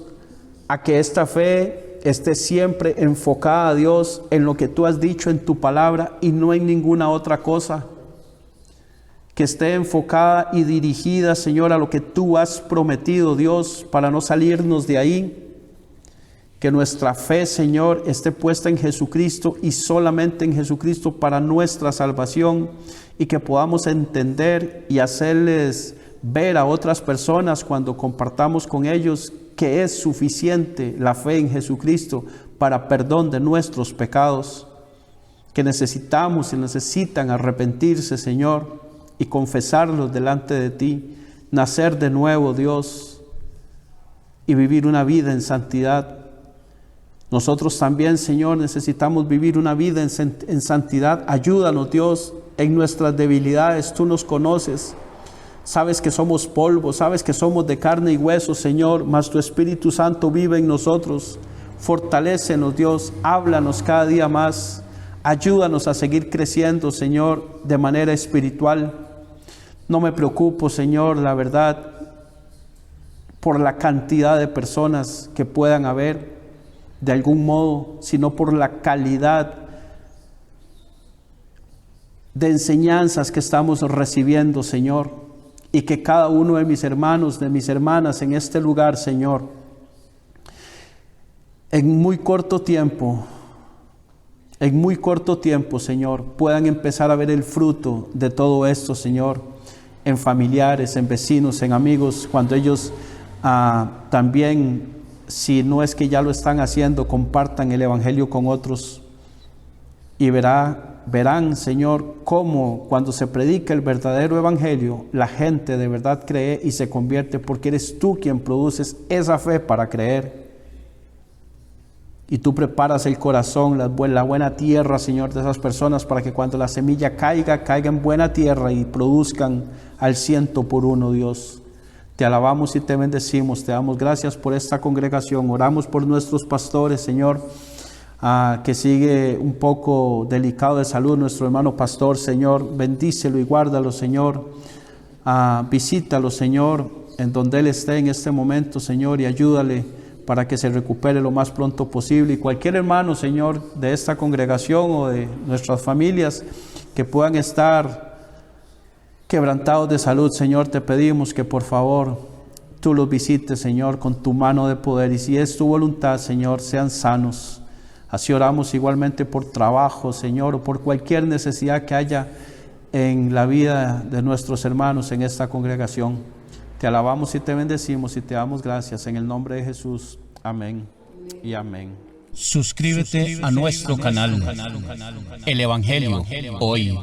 a que esta fe esté siempre enfocada, Dios, en lo que tú has dicho en tu palabra y no en ninguna otra cosa. Que esté enfocada y dirigida, Señor, a lo que tú has prometido, Dios, para no salirnos de ahí. Que nuestra fe, Señor, esté puesta en Jesucristo y solamente en Jesucristo para nuestra salvación, y que podamos entender y hacerles ver a otras personas cuando compartamos con ellos que es suficiente la fe en Jesucristo para perdón de nuestros pecados, que necesitamos y necesitan arrepentirse, Señor, y confesarlos delante de ti, nacer de nuevo, Dios, y vivir una vida en santidad. Nosotros también, Señor, necesitamos vivir una vida en santidad. Ayúdanos, Dios, en nuestras debilidades. Tú nos conoces. Sabes que somos polvo, sabes que somos de carne y hueso, Señor, mas tu Espíritu Santo vive en nosotros. Fortalécenos, Dios, háblanos cada día más. Ayúdanos a seguir creciendo, Señor, de manera espiritual. No me preocupo, Señor, la verdad, por la cantidad de personas que puedan haber, de algún modo, sino por la calidad de enseñanzas que estamos recibiendo, Señor, y que cada uno de mis hermanos, de mis hermanas en este lugar, Señor, en muy corto tiempo, Señor, puedan empezar a ver el fruto de todo esto, Señor, en familiares, en vecinos, en amigos, cuando ellos también, si no es que ya lo están haciendo, compartan el Evangelio con otros, y verá verán, Señor, cómo cuando se predica el verdadero evangelio, la gente de verdad cree y se convierte, porque eres tú quien produces esa fe para creer. Y tú preparas el corazón, la buena tierra, Señor, de esas personas, para que cuando la semilla caiga en buena tierra y produzcan al 100%, Dios. Te alabamos y te bendecimos, te damos gracias por esta congregación. Oramos por nuestros pastores, Señor, que sigue un poco delicado de salud, nuestro hermano pastor, Señor. Bendícelo y guárdalo, Señor. Visítalo, Señor, en donde él esté en este momento, Señor, y ayúdale para que se recupere lo más pronto posible. Y cualquier hermano, Señor, de esta congregación o de nuestras familias que puedan estar quebrantados de salud, Señor, te pedimos que por favor tú los visites, Señor, con tu mano de poder. Y si es tu voluntad, Señor, sean sanos. Así oramos igualmente por trabajo, Señor, o por cualquier necesidad que haya en la vida de nuestros hermanos en esta congregación. Te alabamos y te bendecimos y te damos gracias en el nombre de Jesús. Amén y amén. Suscríbete a nuestro canal, El Evangelio Hoy.